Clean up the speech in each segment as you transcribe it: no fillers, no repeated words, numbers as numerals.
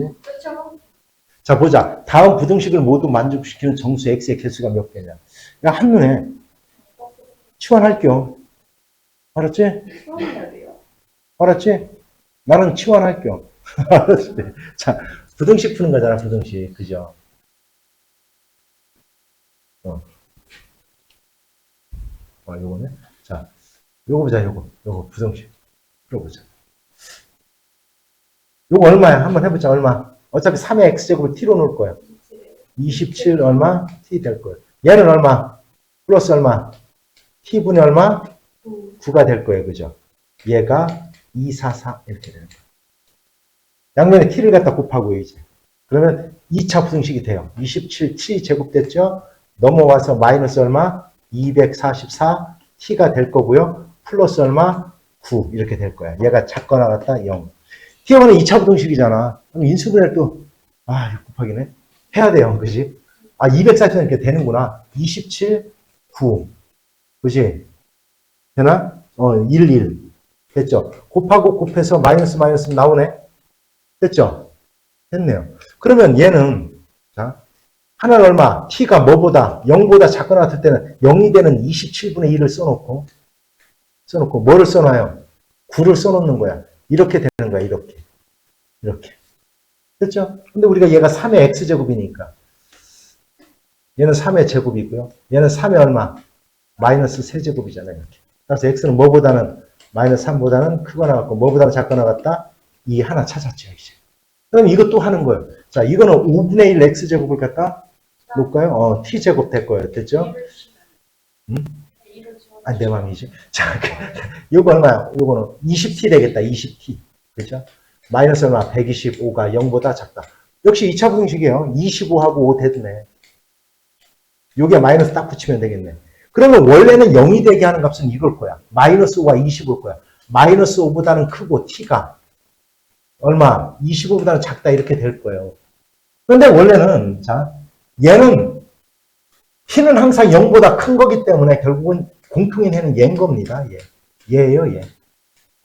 그지? 그렇죠. 자, 보자. 다음 부등식을 모두 만족시키는 정수 x의 개수가 몇 개냐. 야, 한눈에 치환할게요. 알았지? 수학해야 돼요. 알았지? 나는 치환할게요. 알았지? 자, 부등식 푸는 거잖아, 부등식. 그죠? 요거네. 자, 요거 보자, 요거 부등식. 풀어보자. 요거 얼마야? 한번 해보자, 얼마? 어차피 3의 x제곱을 t로 놓을 거야. 27 얼마? t 될 거예요. 얘는 얼마? 플러스 얼마? t분의 얼마? 9가 될 거예요. 그죠? 얘가 244 이렇게 되는 거예요. 양면에 t를 갖다 곱하고요, 이제. 그러면 2차 부등식이 돼요. 27 t 제곱 됐죠? 넘어와서 마이너스 얼마? 244 t가 될 거고요. 플러스 얼마? 9 이렇게 될 거야. 얘가 작거나 같다 0. t하고는 2차 부등식이잖아. 그럼 인수분해를 또 곱하기네. 해야 돼요. 그지? 244 이렇게 되는구나. 27, 9. 그지? 되나? 1, 1. 됐죠? 곱하고 곱해서 마이너스 나오네? 됐죠? 됐네요. 그러면 얘는, 자, 하나는 얼마? t가 뭐보다, 0보다 작거나 같을 때는 0이 되는 27분의 1을 써놓고, 뭐를 써놔요? 9를 써놓는 거야. 이렇게 되는 거야, 이렇게. 됐죠? 근데 우리가 얘가 3의 x제곱이니까. 얘는 3의 제곱이고요. 얘는 3의 얼마? 마이너스 세제곱이잖아요, 이렇게. 그래서 x는 뭐보다는, 마이너스 3보다는 크거나 같고, 뭐보다는 작거나 같다? 이 하나 찾았죠, 이제. 그럼 이것도 하는 거예요. 자, 이거는 5분의 1 x제곱을 갖다 놓을까요? t제곱 될 거예요. 됐죠? 내 맘이지. 자, 요거 얼마야? 요거는 20t 되겠다, 20t. 그죠? 마이너스 얼마? 125가 0보다 작다. 역시 2차 부등식이에요. 25하고 5 대두네. 요게 마이너스 딱 붙이면 되겠네. 그러면 원래는 0이 되게 하는 값은 이걸 거야. 마이너스 5가 25일 거야. 마이너스 5보다는 크고 t가 얼마? 25보다는 작다 이렇게 될 거예요. 그런데 원래는 자 얘는 t는 항상 0보다 큰 거기 때문에 결국은 공통인 해는 얘인 겁니다. 얘예요, 얘.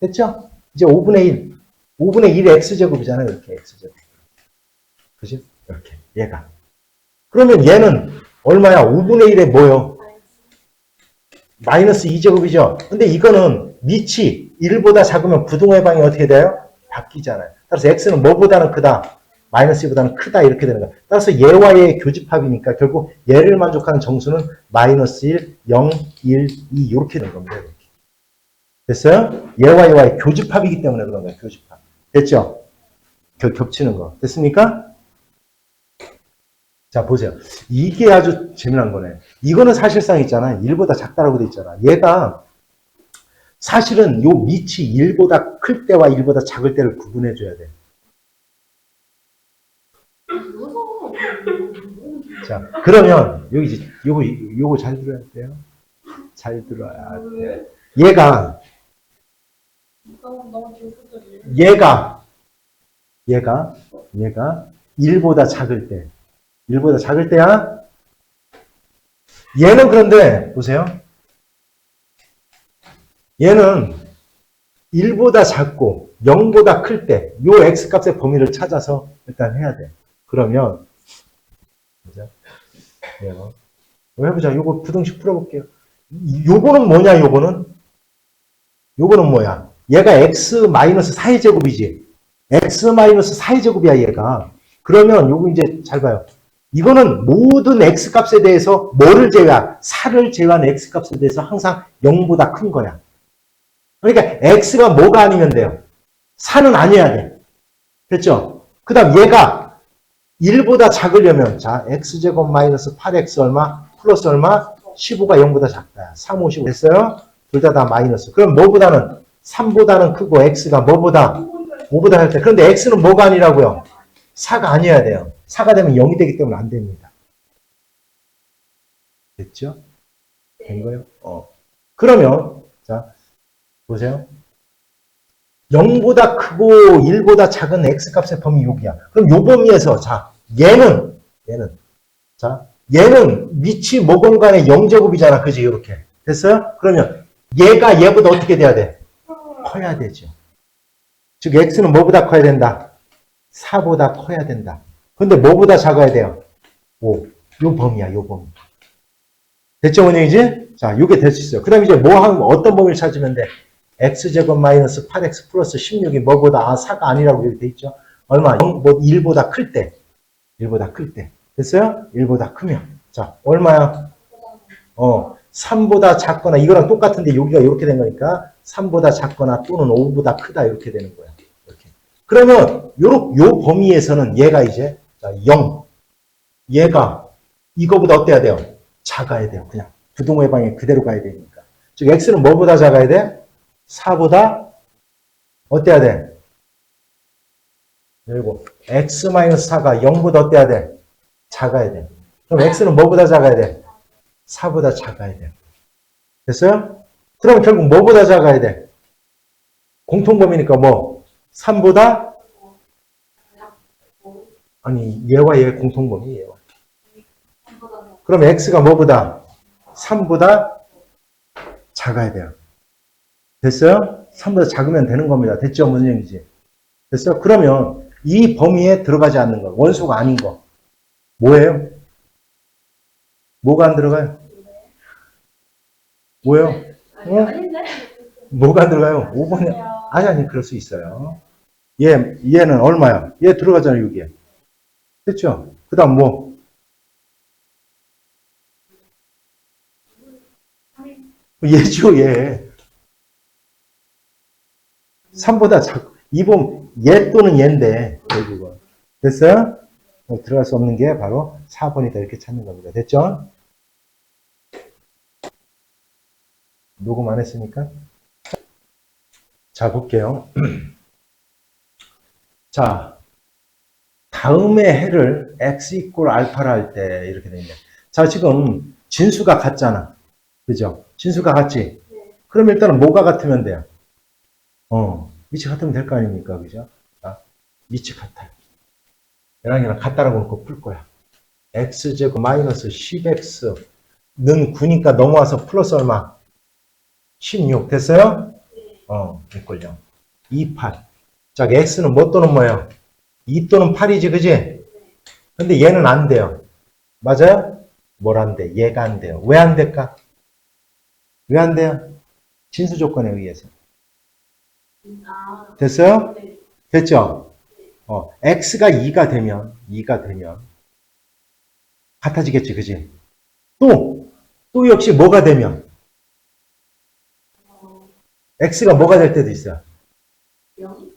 됐죠? 이제 5분의 1 x제곱이잖아요. 이렇게 x제곱. 그죠? 이렇게 얘가. 그러면 얘는 얼마야? 5분의 1에 뭐요? 마이너스 2제곱이죠. 근데 이거는 밑이 1보다 작으면 부동해방이 어떻게 돼요? 바뀌잖아요. 따라서 x는 뭐보다는 크다? 마이너스 2보다는 크다 이렇게 되는 거예요. 따라서 얘와 얘의 교집합이니까 결국 얘를 만족하는 정수는 마이너스 1, 0, 1, 2 이렇게 되는 겁니다. 이렇게. 됐어요? 얘와 얘와의 교집합이기 때문에 그런 거예요. 교집합. 됐죠? 겹치는 거. 됐습니까? 자, 보세요. 이게 아주 재미난 거네. 이거는 사실상 있잖아요. 1보다 작다라고 돼 있잖아. 얘가 사실은 요 밑이 1보다 클 때와 1보다 작을 때를 구분해 줘야 돼. 자, 그러면 여기 이제 요거 잘 들어야 돼요. 잘 들어야 돼. 얘가 1보다 작을 때야. 얘는 그런데 보세요. 얘는 1보다 작고 0보다 클 때 요 x값의 범위를 찾아서 일단 해야 돼. 그러면 보자. 해보자. 요거 부등식 풀어볼게요. 요거는 뭐냐? 요거는 뭐야? 얘가 x-4의 제곱이지. x-4의 제곱이야 얘가. 그러면 요거 이제 잘 봐요. 이거는 모든 x값에 대해서 뭐를 제외한? 4를 제외한 x값에 대해서 항상 0보다 큰 거야. 그러니까 x가 뭐가 아니면 돼요? 4는 아니어야 돼. 됐죠? 그 다음 얘가 1보다 작으려면 자 x제곱 마이너스 8x 얼마? 플러스 얼마? 15가 0보다 작다. 3, 5, 15 됐어요? 둘 다 마이너스. 그럼 뭐보다는? 3보다는 크고 x가 뭐보다? 5보다 할 때. 그런데 x는 뭐가 아니라고요? 4가 아니어야 돼요. 4가 되면 0이 되기 때문에 안 됩니다. 됐죠? 된 거예요? 그러면 자 보세요. 0보다 크고 1보다 작은 x값의 범위 여기야. 그럼 요 범위에서 자 얘는 밑이 모공간의 0제곱이잖아. 그지? 이렇게. 됐어요? 그러면 얘가 얘보다 어떻게 돼야 돼? 커야 되죠. 즉 x는 뭐보다 커야 된다? 4보다 커야 된다. 근데 뭐보다 작아야 돼요? 5. 요 범위야, 요 범위. 됐죠, 원영이지? 자, 요게 될 수 있어요. 그 다음에 이제 뭐 하면, 어떤 범위를 찾으면 돼? x제곱 마이너스 8x 플러스 16이 뭐보다, 4가 아니라고 이렇게 돼 있죠? 얼마? 0, 뭐 1보다 클 때. 1보다 클 때. 됐어요? 1보다 크면. 자, 얼마야? 3보다 작거나, 이거랑 똑같은데 여기가 이렇게 된 거니까 3보다 작거나 또는 5보다 크다 이렇게 되는 거야. 이렇게. 그러면 요 범위에서는 얘가 이제 자, 0. 얘가 이거보다 어때야 돼요? 작아야 돼요. 그냥 부동호의 방에 그대로 가야 되니까. 즉 x는 뭐보다 작아야 돼? 4보다 어때야 돼? 그리고 x-4가 0보다 어때야 돼? 작아야 돼. 그럼 x는 뭐보다 작아야 돼? 4보다 작아야 돼. 됐어요? 그럼 결국 뭐보다 작아야 돼? 공통범위니까 뭐? 3보다? 아니 얘와 얘 공통범위 얘와. 그럼 x가 뭐보다? 3보다 작아야 돼요. 됐어요? 3보다 작으면 되는 겁니다. 됐죠? 무슨 얘기지? 됐어요? 그러면 이 범위에 들어가지 않는 거, 원소가 아닌 거 뭐예요? 뭐가 안 들어가요? 뭐예요? 뭐가 안 들어가요? 5번에 아니 그럴 수 있어요. 얘는 얼마야? 얘 들어가잖아요. 여기에. 됐죠? 그 다음 뭐? 얘죠, 얘. 3보다 얘 또는 얘인데, 결국은. 됐어요? 들어갈 수 없는 게 바로 4번이다. 이렇게 찾는 겁니다. 됐죠? 녹음 안 했으니까. 자, 볼게요. 자, 다음의 해를 x 이꼴 알파라 할 때 이렇게 되냐. 자, 지금 진수가 같잖아. 그죠? 진수가 같지? 그럼 일단은 뭐가 같으면 돼요? 위치 같으면 될 거 아닙니까? 그죠? 자, 위치 같아요. 얘랑 같다라고 놓고 풀 거야. x제곱 마이너스 10x는 9니까 넘어와서 플러스 얼마? 16. 됐어요? 이꼴요. 2, 8. 자, x는 뭐 또는 뭐예요? 2 또는 8이지, 그지? 근데 얘는 안 돼요. 맞아요? 뭘 안 돼? 얘가 안 돼요. 왜 안 될까? 왜 안 돼요? 진수 조건에 의해서. 됐어요? 됐죠? x가 2가 되면 같아지겠지, 그지? 또 역시 뭐가 되면 x가 뭐가 될 때도 있어요. 0?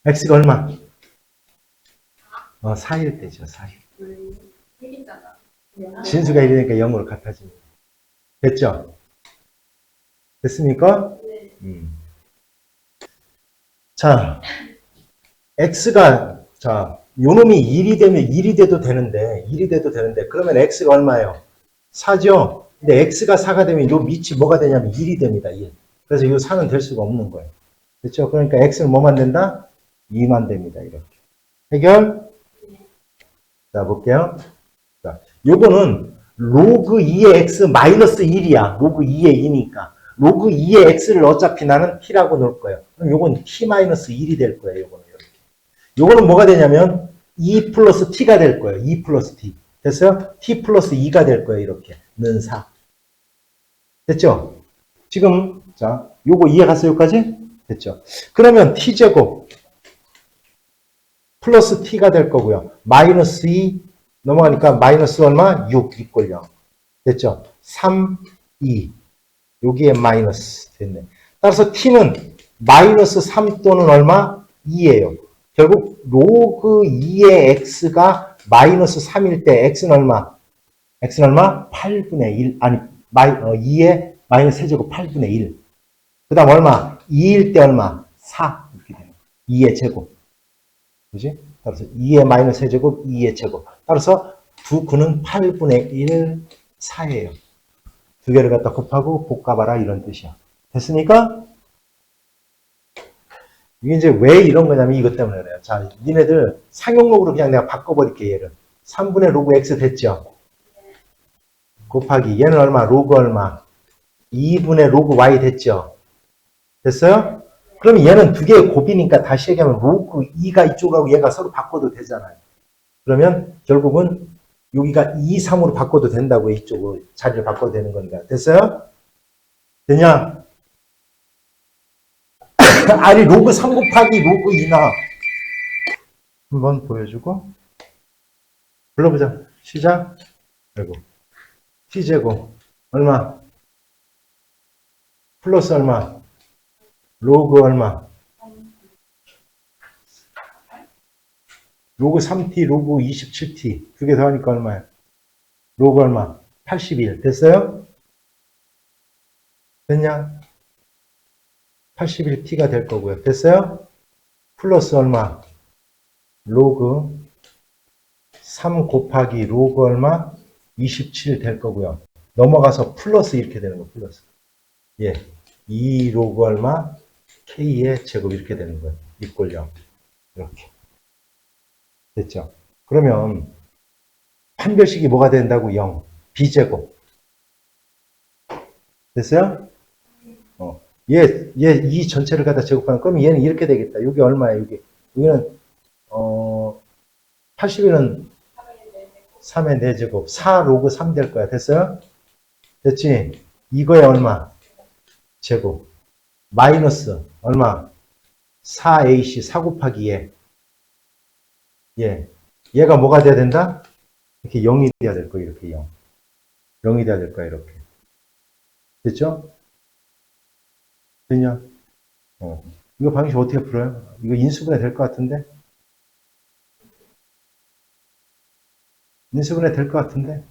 x가 얼마? 4일 때죠, 4일. 1이잖아. 진수가 1이니까 0으로 같아집니다. 됐죠? 됐습니까? 네. 자, x가, 자, 요 놈이 1이 되면 1이 돼도 되는데, 그러면 x가 얼마예요? 4죠? 근데 x가 4가 되면 요 밑이 뭐가 되냐면 1이 됩니다, 1. 그래서 요 4는 될 수가 없는 거예요. 그렇죠? 그러니까 x는 뭐만 된다? 2만 됩니다, 이렇게. 해결? 자, 볼게요. 자, 요거는 로그 2의 x 마이너스 1이야. 로그 2의 2니까. 로그 2의 x를 어차피 나는 t라고 놓을 거예요. 그럼 요건 t 마이너스 1이 될 거예요. 요거는 이렇게. 요거는 뭐가 되냐면 2 플러스 t가 될 거예요. 2 플러스 t. 됐어요? t 플러스 2가 될 거예요. 이렇게. 는 4. 됐죠? 지금 자, 요거 이해 갔어요? 여기까지? 됐죠? 그러면 t제곱 플러스 t가 될 거고요. 마이너스 2 넘어가니까 마이너스 얼마? 6 이꼴 0. 됐죠? 3, 2. 여기에 마이너스 됐네. 따라서 t는 마이너스 3 또는 얼마? 2예요. 결국 로그 2의 x가 마이너스 3일 때 x는 얼마? x는 얼마? 8분의 1. 아니 2의 마이너스 세제곱 8분의 1. 그 다음 얼마? 2일 때 얼마? 4. 이렇게 돼요. 2의 제곱. 그지? 따라서 2의 마이너스 세제곱, 2의 제곱. 따라서 두 근은 8분의 1, 4예요. 두 개를 갖다 곱하고 볶아봐라 이런 뜻이야. 됐습니까? 이게 이제 왜 이런 거냐면 이것 때문에 그래요. 자, 니네들 상용록으로 그냥 내가 바꿔버릴게, 얘를. 3분의 로그 x 됐죠? 곱하기 얘는 얼마? 로그 얼마? 2분의 로그 y 됐죠? 됐어요? 그러면 얘는 두 개의 곱이니까 다시 얘기하면 로그 2가 이쪽하고 얘가 서로 바꿔도 되잖아요. 그러면 결국은 여기가 2, 3으로 바꿔도 된다고 이쪽으로 자리를 바꿔도 되는 거니까. 됐어요? 되냐? 아니 로그 3 곱하기 로그 2나 한번 보여주고 불러보자. 시작. 아이고. t제곱 얼마? 플러스 얼마? 로그 얼마? 로그 3t, 로그 27t 두 개 더하니까 얼마야? 로그 얼마? 81. 됐어요? 됐냐? 81t가 될 거고요. 됐어요? 플러스 얼마? 로그 3 곱하기 로그 얼마? 27 될 거고요. 넘어가서 플러스 이렇게 되는 거 플러스. 예. 2 로그 얼마? k의 제곱 이렇게 되는 거예요. 이꼴 0. 이렇게. 됐죠? 그러면 판별식이 뭐가 된다고? 0. b제곱. 됐어요? 얘 이 전체를 갖다 제곱하면 그러면 얘는 이렇게 되겠다. 여기 얼마야? 여기는 81은 3의 4제곱 4 로그 3 될 거야. 됐어요? 됐지? 이거에 얼마? 제곱 마이너스 얼마? 4ac 4 곱하기 얘가 뭐가 돼야 된다? 이렇게 0이 돼야 될 거야. 이렇게 0이 돼야 될 거야. 이렇게. 됐죠? 됐냐? 이거 방식 어떻게 풀어요? 이거 인수분해 될 것 같은데? 인수분해 될 것 같은데?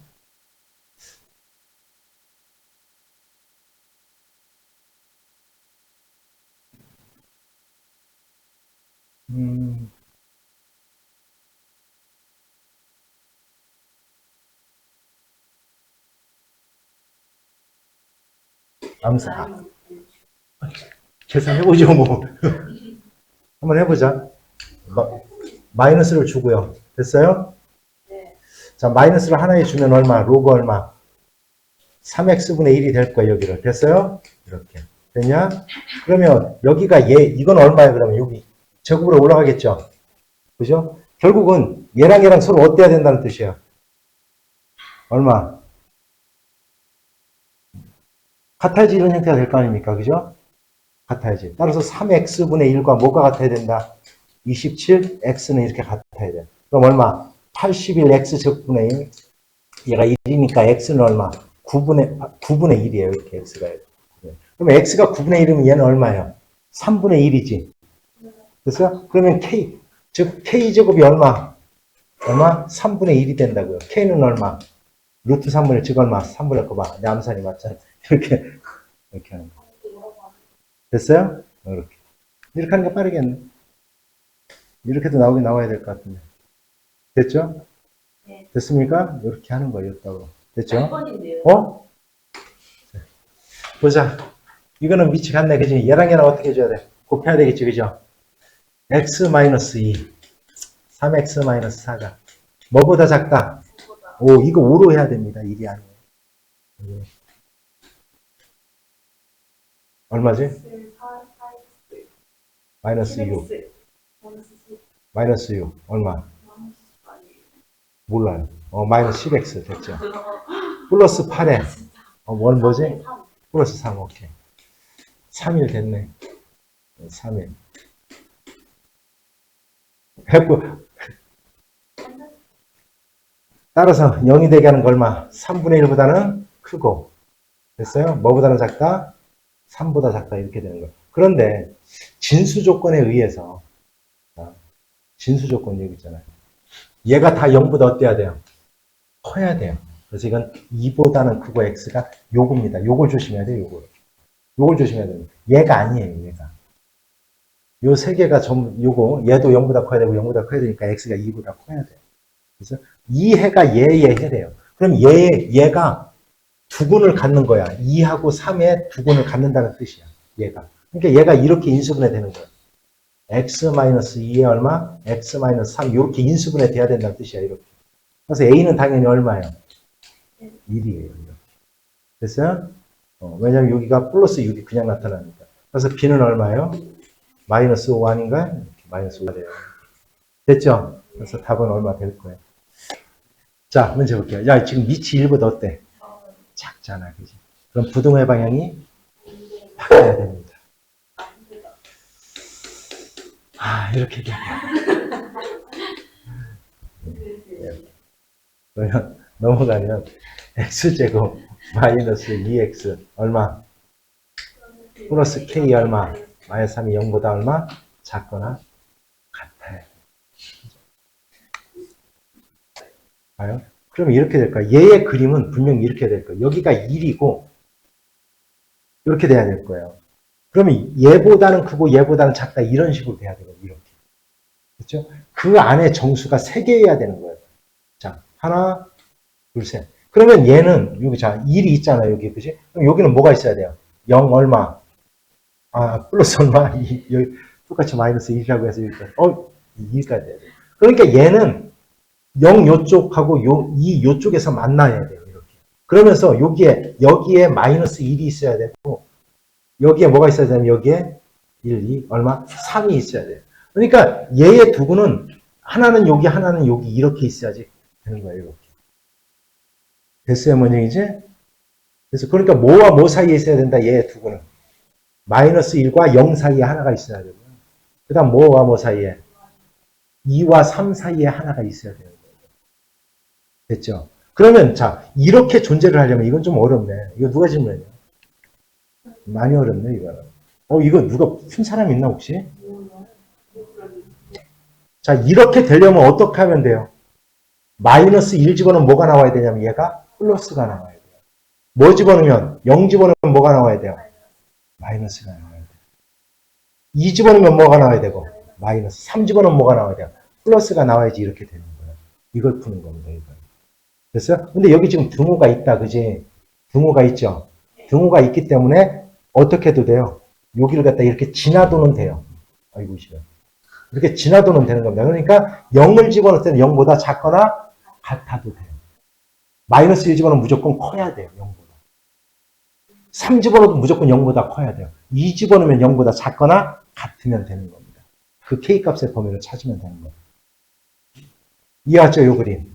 암사. 계산해보죠, 뭐. 한번 해보자. 마이너스를 주고요. 됐어요? 네. 자, 마이너스를 하나에 주면 얼마? 로그 얼마? 3x분의 1이 될 거예요, 여기를. 됐어요? 이렇게. 됐냐? 그러면 여기가 이건 얼마예요, 그러면 여기? 제곱으로 올라가겠죠? 그죠? 결국은 얘랑 얘랑 서로 어때야 된다는 뜻이에요. 얼마? 같아야지 이런 형태가 될 거 아닙니까? 그죠? 같아야지. 따라서 3x분의 1과 뭐가 같아야 된다? 27, x는 이렇게 같아야 돼. 그럼 얼마? 81x 제곱분의 1. 얘가 1이니까 x는 얼마? 9분의 1이에요. 이렇게 x가. 그럼 x가 9분의 1이면 얘는 얼마예요? 3분의 1이지. 됐어요? 그러면 즉 k제곱이 얼마? 3분의 1이 된다고요. k는 얼마? 루트 3분의 1, 즉 얼마? 3분의 1 봐. 내 암산이 맞잖아. 이렇게 하는 거. 됐어요? 이렇게 하는 게 빠르겠네. 이렇게도 나와야 될 것 같은데. 됐죠? 네. 됐습니까? 이렇게 하는 거였다고. 됐죠? 8번인데요. 보자. 이거는 위치 같네. 그지? 얘랑 얘랑 어떻게 해줘야 돼? 곱해야 되겠지. 그죠? x-2. 3x-4가. 뭐보다 작다? 오, 이거 5로 해야 됩니다. 1이 아니에요. 얼마지? 마이너스 6. 마이너스 6. 얼마? 몰라요. 마이너스 10x 됐죠. 플러스 8에. 뭐지? 플러스 3. 오케이. 3일 됐네. 3일. 했고. 따라서 0이 되게 하는 거 얼마? 3분의 1보다는 크고. 됐어요? 뭐보다는 작다? 3보다 작다. 이렇게 되는 거예요. 그런데 진수 조건에 의해서 진수 조건 여기 있잖아요. 얘가 다 0보다 어때야 돼요? 커야 돼요. 그래서 이건 2보다는 크고 x가 요겁니다. 요걸 조심해야 돼요. 요걸 조심해야 돼요. 얘가 아니에요. 얘가. 요 세 개가 요거 얘도 0보다 커야 되고 0보다 커야 되니까 x가 2보다 커야 돼요. 그래서 이 해가 얘의 해래요. 그럼 얘가 두근을 갖는 거야. 2하고 3에 두근을 갖는다는 뜻이야. 얘가. 그러니까 얘가 이렇게 인수분해 되는 거야. x-2에 얼마? x-3 이렇게 인수분해 돼야 된다는 뜻이야. 이렇게. 그래서 a는 당연히 얼마예요? 1이에요. 이렇게. 됐어요? 왜냐면 여기가 플러스 6이 그냥 나타나니까. 그래서 b는 얼마예요? 마이너스 5인가? 마이너스 5가 돼요. 됐죠? 그래서 답은 얼마 될 거예요. 자, 문제 볼게요. 야, 지금 밑이 1보다 어때? 작잖아, 그지? 그럼 부등호의 방향이 바뀌어야 됩니다. 아, 이렇게 돼요. 그러면 넘어가면 x제곱 마이너스 2x 얼마? 플러스 k 얼마? 마이너스 3이 0보다 얼마? 작거나 같아요. 봐요? 그러면 이렇게 될 거야. 얘의 그림은 분명히 이렇게 될 거예요. 여기가 1이고 이렇게 돼야 될 거예요. 그러면 얘보다는 크고 얘보다는 작다 이런 식으로 돼야 되거든요. 이렇게. 그렇죠? 그 안에 정수가 3개여야 되는 거예요. 자, 하나, 둘, 셋. 그러면 얘는 여기 자 1이 있잖아요. 여기 그지? 그럼 여기는 뭐가 있어야 돼요? 0 얼마? 아, 플러스 얼마? 여기 똑같이 마이너스 1이라고 해서 여기까지. 2까지 돼야 돼요. 그러니까 얘는 0 요쪽하고 2 요쪽에서 만나야 돼요. 이렇게. 그러면서 여기에 마이너스 1이 있어야 되고 여기에 뭐가 있어야 되냐면 여기에 1, 2 얼마? 3이 있어야 돼요. 그러니까 얘의 두구는 하나는 여기 하나는 여기 이렇게 있어야지 되는 거예요. 이렇게. 됐어요? 뭔 얘기지? 그래서 그러니까 뭐와 뭐 사이에 있어야 된다. 얘의 두구는. 마이너스 1과 0 사이에 하나가 있어야 되고요. 그 다음 뭐와 뭐 사이에? 2와 3 사이에 하나가 있어야 되는 거예요. 됐죠? 그러면 자 이렇게 존재를 하려면 이건 좀 어렵네. 이거 누가 질문했냐? 많이 어렵네 이거는. 이거 누가 푼 사람 있나 혹시? 자 이렇게 되려면 어떻게 하면 돼요? 마이너스 1 집어넣으면 뭐가 나와야 되냐면 얘가 플러스가 나와야 돼요. 뭐 집어넣으면 0 집어넣으면 뭐가 나와야 돼요? 마이너스가 나와야 돼요. 2 집어넣으면 뭐가 나와야 되고 마이너스. 3 집어넣으면 뭐가 나와야 돼요? 플러스가 나와야지 이렇게 되는 거예요. 이걸 푸는 겁니다. 이거. 됐어요? 근데 여기 지금 등호가 있다. 그지? 등호가 있죠? 등호가 있기 때문에 어떻게 해도 돼요? 여기를 갖다 이렇게 지나도는 돼요. 아이고, 싫어요. 이렇게 지나도는 되는 겁니다. 그러니까 0을 집어넣을 때는 0보다 작거나 같아도 돼요. 마이너스 1 집어넣으면 무조건 커야 돼요. 0보다. 3 집어넣어도 무조건 0보다 커야 돼요. 2 집어넣으면 0보다 작거나 같으면 되는 겁니다. 그 K값의 범위를 찾으면 되는 거예요. 이해하죠? 요 그림.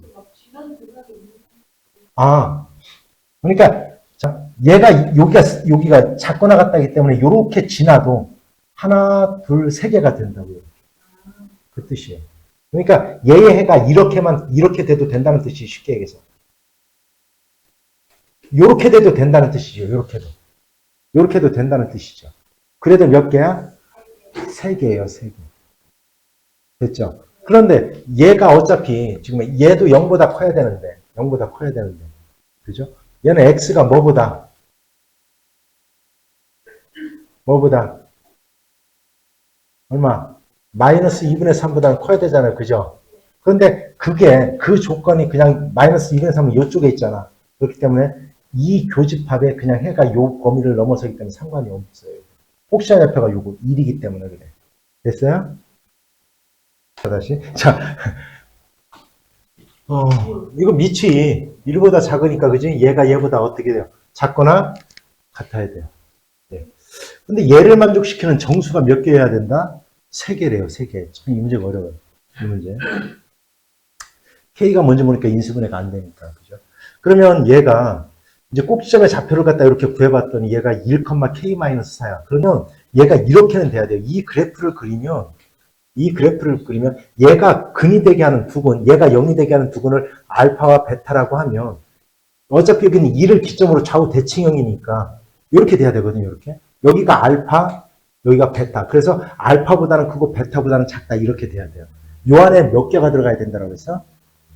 아, 그러니까 자, 얘가 여기가 작거나 같다기 때문에 이렇게 지나도 하나, 둘, 세 개가 된다고요. 그 뜻이에요. 그러니까 얘의 해가 이렇게 돼도 된다는 뜻이 쉽게 얘기해서. 이렇게 돼도 된다는 뜻이죠. 이렇게도 된다는 뜻이죠. 그래도 몇 개야? 3개예요, 3개. 됐죠? 그런데 얘가 어차피 지금 얘도 0보다 커야 되는데 그죠? 얘는 x가 뭐보다 얼마? 마이너스 2분의 3보다는 커야 되잖아요. 그죠? 그런데 그 조건이 그냥 마이너스 2분의 3은 이쪽에 있잖아. 그렇기 때문에 이 교집합에 그냥 해가 요 범위를 넘어서기 때문에 상관이 없어요. 혹시나 옆에가 요거 1이기 때문에 그래. 됐어요? 다시. 자, 이거 밑이 1보다 작으니까, 그지? 얘가 얘보다 어떻게 돼요? 작거나 같아야 돼요. 네. 근데 얘를 만족시키는 정수가 몇 개여야 된다? 3개래요, 3개. 참, 이 문제가 어려워요. 이 문제. K가 먼저 보니까 인수분해가 안 되니까, 그죠? 그러면 얘가, 이제 꼭지점의 좌표를 갖다 이렇게 구해봤더니 얘가 1,K-4야. 그러면 얘가 이렇게는 돼야 돼요. 이 그래프를 그리면 얘가 근이 되게 하는 두근, 얘가 0이 되게 하는 두근을 알파와 베타라고 하면 어차피 여기는 2를 기점으로 좌우 대칭형이니까 이렇게 돼야 되거든요. 이렇게. 여기가 알파, 여기가 베타. 그래서 알파보다는 크고 베타보다는 작다. 이렇게 돼야 돼요. 요 안에 몇 개가 들어가야 된다고 해서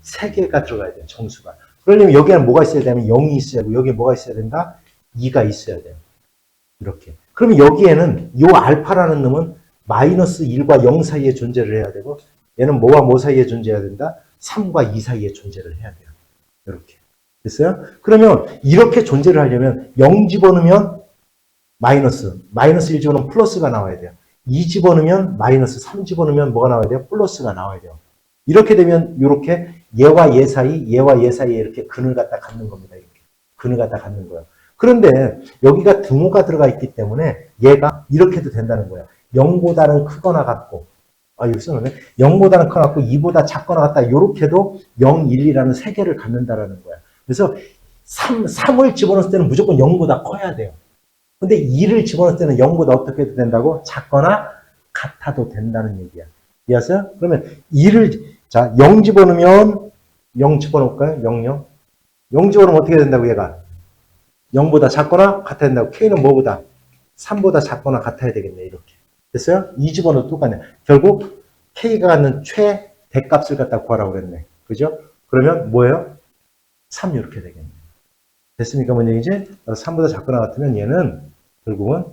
3개가 들어가야 돼요. 정수가. 그러려면 여기에는 뭐가 있어야 되면 0이 있어야 되고 여기에 뭐가 있어야 된다? 2가 있어야 돼요. 이렇게. 그러면 여기에는 요 알파라는 놈은 마이너스 1과 0 사이에 존재를 해야 되고 얘는 뭐와 뭐 사이에 존재해야 된다? 3과 2 사이에 존재를 해야 돼요. 이렇게. 됐어요? 그러면 이렇게 존재를 하려면 0 집어넣으면 마이너스 1 집어넣으면 플러스가 나와야 돼요. 2 집어넣으면 마이너스, 3 집어넣으면 뭐가 나와야 돼요? 플러스가 나와야 돼요. 이렇게 되면 이렇게 얘와 얘 사이에 이렇게 근을 갖다 갖는 겁니다. 이렇게. 근을 갖다 갖는 거예요. 그런데 여기가 등호가 들어가 있기 때문에 얘가 이렇게도 된다는 거예요. 0보다는 크거나 같고, 여기 써놓네. 0보다는 크거나 같고 2보다 작거나 같다. 요렇게도 0, 1, 2라는 세 개를 갖는다라는 거야. 그래서 3을 집어넣을 때는 무조건 0보다 커야 돼요. 근데 2를 집어넣을 때는 0보다 어떻게 해도 된다고? 작거나 같아도 된다는 얘기야. 이해하세요? 그러면 0 집어넣으면 0 집어넣을까요? 0, 0. 0 집어넣으면 어떻게 된다고 얘가? 0보다 작거나 같아야 된다고. K는 뭐보다? 3보다 작거나 같아야 되겠네. 이렇게. 됐어요? 2 집어넣어도 똑같네. 결국 K가 갖는 최대값을 갖다 구하라고 그랬네. 그죠? 그러면 뭐예요? 3 이렇게 되겠네. 됐습니까? 뭔 얘기지? 3보다 작거나 같으면 얘는 결국은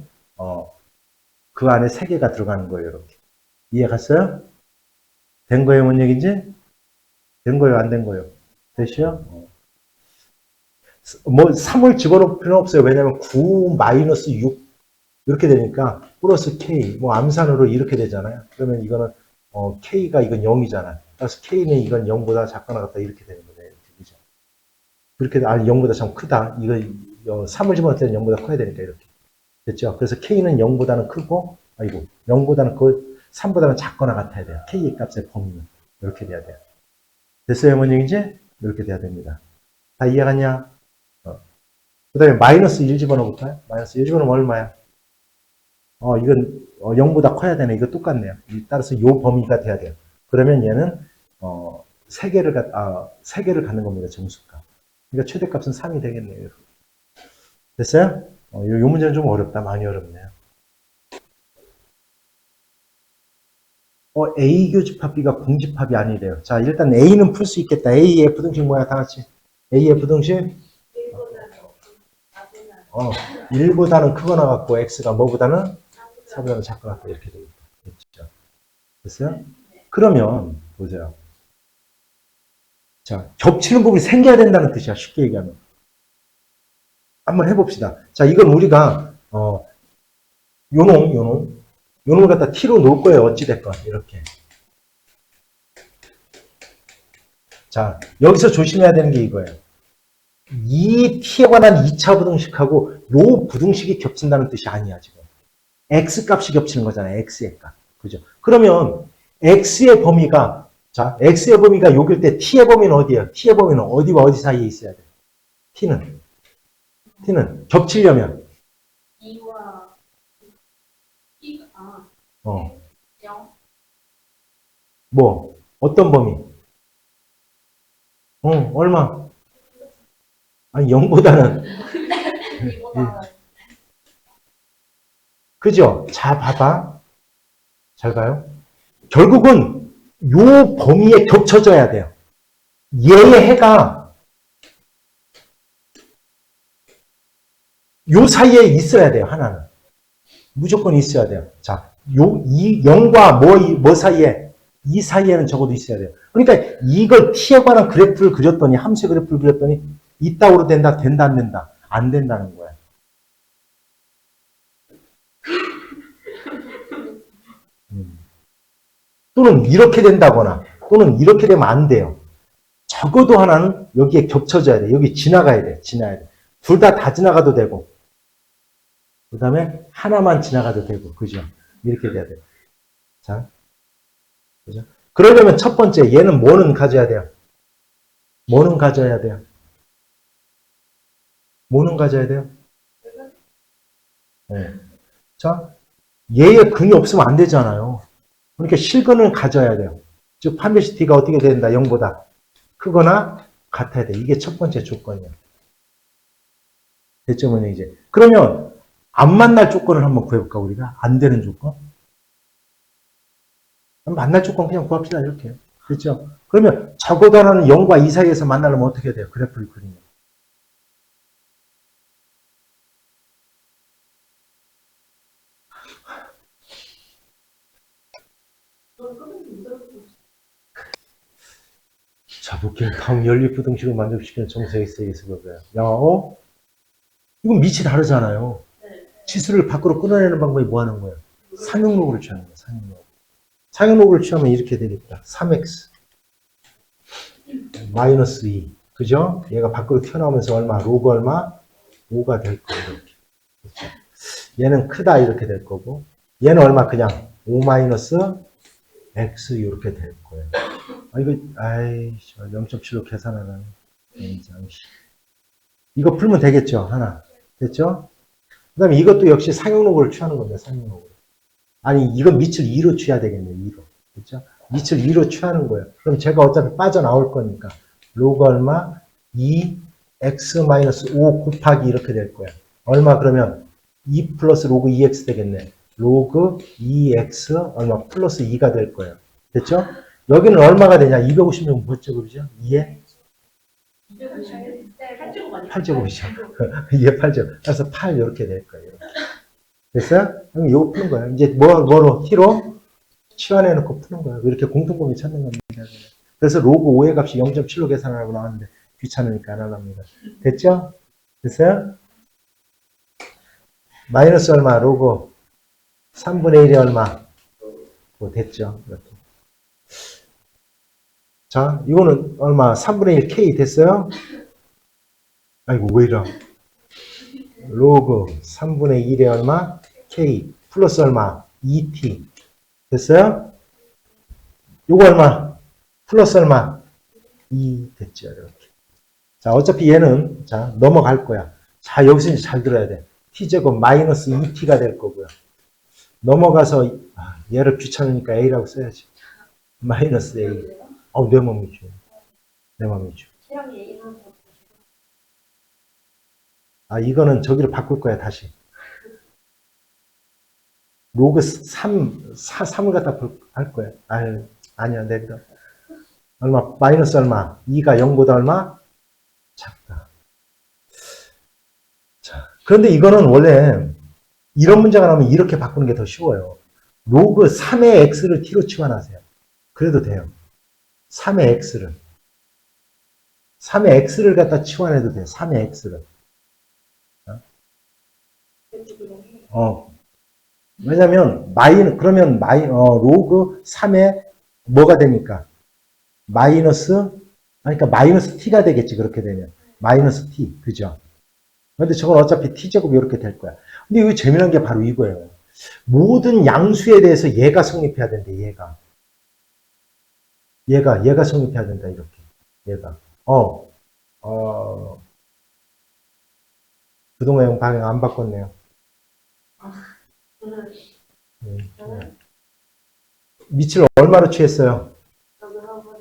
그 안에 3개가 들어가는 거예요. 이렇게. 이해 갔어요? 된 거예요? 뭔 얘기인지? 된 거예요? 안 된 거예요? 됐어요? 뭐 3을 집어넣을 필요는 없어요. 왜냐하면 9 마이너스 6 이렇게 되니까 플러스 K 뭐 암산으로 이렇게 되잖아요. 그러면 이거는 K가 이건 0이잖아요. 그래서 K는 이건 0보다 작거나 같다 이렇게 되는 거예요. 그죠? 그렇게 0보다 참 크다. 이거 3을 집어넣을 때는 0보다 커야 되니까 이렇게 됐죠. 그래서 K는 0보다는 크고 0보다는 그 3보다는 작거나 같아야 돼요. K의 값의 범위는 이렇게 돼야 돼요. 됐어요? 뭔 얘기인지? 이렇게 돼야 됩니다. 다 이해갔냐? 그 다음에 마이너스 1 집어넣어볼까요? 마이너스 1 집어넣으면 얼마야? 이건 0보다 커야 되네. 이거 똑같네요. 따라서 이 범위가 돼야 돼요. 그러면 얘는 3개를 갖는 겁니다. 정수가. 그러니까 최대값은 3이 되겠네요. 됐어요? 요 문제는 좀 어렵다. 많이 어렵네요. A 교집합 B가 공집합이 아니래요. 자, 일단 A는 풀 수 있겠다. A의 부등식 뭐야? 다 같이. A의 부등식? 1보다는 크거나 같고 X가 뭐보다는 4보다는 작거나 같고 이렇게 되겠다. 됐죠? 됐어요? 그러면 보세요. 자, 겹치는 부분이 생겨야 된다는 뜻이야. 쉽게 얘기하면. 한번 해봅시다. 자, 이건 우리가 요놈을 갖다 T로 놓을 거예요. 어찌됐건 이렇게. 자, 여기서 조심해야 되는 게 이거예요. 이 T에 관한 2차 부등식하고 요 부등식이 겹친다는 뜻이 아니야, 지금. X값이 겹치는 거잖아요. X의 값. 그죠? 그러면 X의 범위가 여길 때 T의 범위는 어디예요? T의 범위는 어디와 어디 사이에 있어야 돼? T는 겹치려면 2와 0. 뭐 어떤 범위? 얼마? 아니 0보다는 2보다 그죠? 자, 봐봐. 잘 봐요. 결국은 요 범위에 겹쳐져야 돼요. 얘의 해가 요 사이에 있어야 돼요. 하나는. 무조건 있어야 돼요. 자, 이 0과 뭐 사이에? 이 사이에는 적어도 있어야 돼요. 그러니까 이걸 T에 관한 그래프를 그렸더니, 함수의 그래프를 그렸더니, 이따구로 된다, 안 된다? 안 된다는 거야. 또는 이렇게 된다거나, 또는 이렇게 되면 안 돼요. 적어도 하나는 여기에 겹쳐져야 돼. 여기 지나가야 돼. 둘 다 지나가도 되고, 그 다음에 하나만 지나가도 되고, 그죠? 이렇게 돼야 돼요. 자, 그죠? 그러려면 첫 번째, 얘는 뭐는 가져야 돼요? 뭐는 가져야 돼요? 뭐는 가져야 돼요? 네. 자, 얘의 근이 없으면 안 되잖아요. 그러니까 실근을 가져야 돼요. 즉, 판별식 T가 어떻게 된다? 0보다 크거나 같아야 돼. 이게 첫 번째 조건이야. 됐죠, 뭐냐, 이제. 그러면, 안 만날 조건을 한번 구해볼까, 우리가? 안 되는 조건? 만날 조건 그냥 구합시다, 이렇게. 그렇죠? 그러면 적어도 하나는 0과 2 사이에서 만나려면 어떻게 돼요? 그래프를 그리면. 자, 볼게요. 다음 연립부등식을 만족시키는 정수 X에서 볼까요? 이건 밑이 다르잖아요. 치수를 밖으로 끌어내는 방법이 뭐 하는 거예요? 상용로그를 취하는 거예요. 상용로그를 취하면 이렇게 되겠다. 3x 마이너스 2. 그죠? 얘가 밖으로 튀어나오면서 얼마? 로그 얼마? 5가 될 거예요. 이렇게. 그렇죠? 얘는 크다 이렇게 될 거고 얘는 얼마? 그냥 5 마이너스 x 이렇게 될 거예요. 아, 이거, 아이, 0.7로 계산하라네. 이거 풀면 되겠죠? 하나. 됐죠? 그 다음에 이것도 역시 상용로그를 취하는 겁니다. 상용로그. 아니, 이건 밑을 2로 취해야 되겠네요. 2로. 그렇죠? 밑을 2로 취하는 거예요. 그럼 제가 어차피 빠져나올 거니까. 로그 얼마? 2x-5 곱하기 이렇게 될 거야. 얼마 그러면 2 플러스 로그 2x 되겠네. 로그 2x 얼마 플러스 2가 될 거예요. 됐죠? 여기는 얼마가 되냐? 256 몇 제곱이죠? 2에 8제곱이죠. 2에 8제곱. 그래서 8 이렇게 될 거예요. 이렇게. 됐어요? 그럼 이거 푸는 거예요. 이제 뭐로? t로 치환해놓고 푸는 거예요. 이렇게 공통범위 찾는 겁니다. 그래서 로그 5의 값이 0.7로 계산하라고 나왔는데 귀찮으니까 안 합니다. 됐죠? 됐어요? 마이너스 얼마? 로그 3분의 1이 얼마? 됐죠? 이렇게. 자, 이거는 얼마? 3분의 1 K 됐어요? 아이고, 왜 이러? 로그 3분의 1에 얼마? K 플러스 얼마? 2T. 됐어요? 요거 얼마? 플러스 얼마? 2 됐죠, 이렇게. 자, 어차피 얘는, 자, 넘어갈 거야. 자, 여기서 이제 잘 들어야 돼. T제곱 마이너스 2T가 될 거고요. 넘어가서, 얘를 귀찮으니까 A라고 써야지. 마이너스 A. 내 맘이죠. 내 맘이죠. 이거는 저기로 바꿀 거야, 다시. 로그 3을 갖다 할 거야. 아니야, 내가. 얼마? 마이너스 얼마? 2가 0보다 얼마? 작다. 자, 그런데 이거는 원래 이런 문제가 나오면 이렇게 바꾸는 게 더 쉬워요. 로그 3의 x를 t로 치환하세요. 그래도 돼요. 3의 x를. 3의 x를 갖다 치환해도 돼요. 3의 x를. 왜냐면 그러면 로그 3의 뭐가 되니까? 그러니까 마이너스 t가 되겠지. 그렇게 되면. 마이너스 t. 그죠? 근데 저건 어차피 t제곱 이렇게 될 거야. 근데 이거 재미난 게 바로 이거예요. 모든 양수에 대해서 얘가 성립해야 된대, 얘가. 얘가 성립해야 된다, 이렇게. 얘가. 부동형 방향 안 바꿨네요. 밑을 얼마로 취했어요?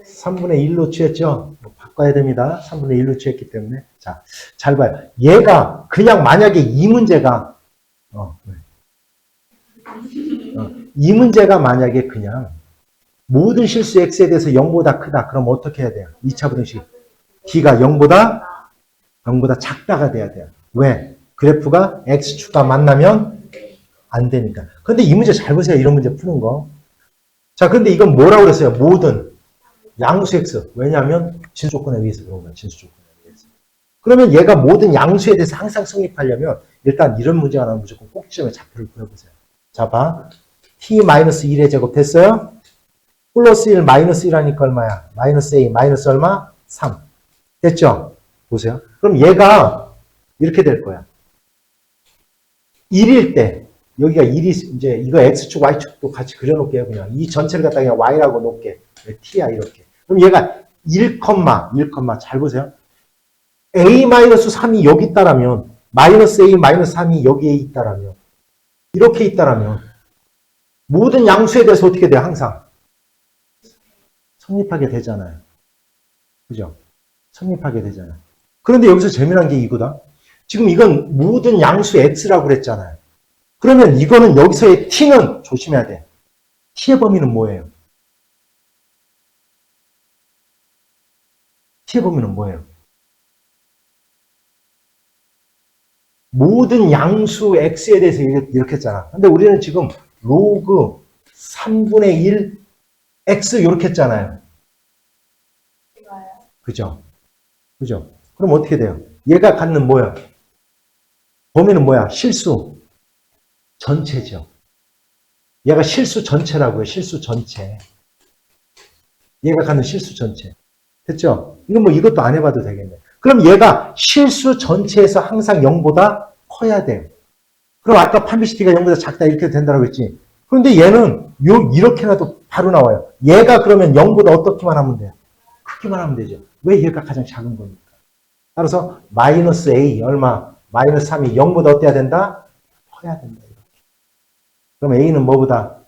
3분의 1로 취했죠? 바꿔야 됩니다. 3분의 1로 취했기 때문에. 자, 잘 봐요. 얘가 그냥 만약에 이 문제가 이 문제가 만약에 그냥 모든 실수 x에 대해서 0보다 크다. 그럼 어떻게 해야 돼요? 2차 부등식. t가 0보다 작다가 돼야 돼요. 왜? 그래프가 x축과 만나면 안 되니까. 근데 이 문제 잘 보세요. 이런 문제 푸는 거. 자, 근데 이건 뭐라고 그랬어요? 모든 양수 x. 왜냐하면 진수 조건에 의해서 그런 거야. 진수 조건에 의해서. 그러면 얘가 모든 양수에 대해서 항상 성립하려면 일단 이런 문제가 나오면 무조건 꼭지점에 좌표를 그려보세요. 자, 봐. t-1의 제곱 됐어요? 플러스 1, 마이너스 1하니까 얼마야? 마이너스 a, 마이너스 얼마? 3. 됐죠? 보세요. 그럼 얘가 이렇게 될 거야. 1일 때, 여기가 1이, 이제 이거 x축, y축도 같이 그려놓을게요. 그냥 이 전체를 갖다가 그냥 y라고 놓을게. t야, 이렇게. 그럼 얘가 1, 잘 보세요. a-3이 여기 있다라면, 마이너스 a, 마이너스 3이 여기에 있다라면, 이렇게 있다라면, 모든 양수에 대해서 어떻게 돼요? 항상. 성립하게 되잖아요. 그죠? 성립하게 되잖아요. 그런데 여기서 재미난 게 이거다. 지금 이건 모든 양수 x라고 그랬잖아요. 그러면 이거는 여기서의 t는 조심해야 돼. t의 범위는 뭐예요? t의 범위는 뭐예요? 모든 양수 x에 대해서 이렇게 했잖아. 근데 우리는 지금 로그 3분의 1 x 이렇게 했잖아요. 그죠? 그죠? 그럼 어떻게 돼요? 얘가 갖는 뭐야? 범위는 뭐야? 실수 전체죠. 얘가 실수 전체라고요. 실수 전체. 얘가 갖는 실수 전체. 됐죠? 이건 뭐 이것도 안 해봐도 되겠네. 그럼 얘가 실수 전체에서 항상 0보다 커야 돼요. 그럼 아까 판비시티가 0보다 작다 이렇게 된다고 했지. 그런데 얘는 이렇게 놔도 바로 나와요. 얘가 그러면 0보다 어떻게만 하면 돼요? 크기만 하면 되죠. 왜 얘가 가장 작은 거니까. 따라서 마이너스 A 얼마? 마이너스 3이 0보다 어때야 된다? 커야 된다. 이렇게. 그럼 A는 뭐보다?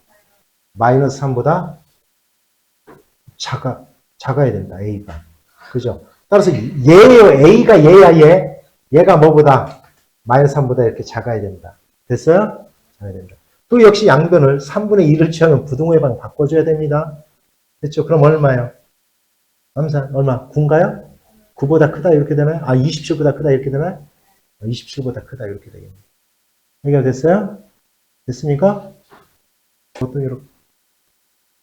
마이너스 3보다 작아야 된다. A가. 그죠? 따라서 얘예요. A가 얘야 얘. 얘가 뭐보다? 마이너스 3보다 이렇게 작아야 된다. 됐어요? 작아야 된다. 또 역시 양변을 3분의 2를 취하면 부등호의 방 바꿔줘야 됩니다. 됐죠? 그럼 얼마예요? 암산 얼마? 9인가요? 9보다 크다 이렇게 되나요? 27보다 크다 이렇게 되나요? 27보다 크다 이렇게 되겠네요. 해결됐어요? 됐습니까? 보통 이렇게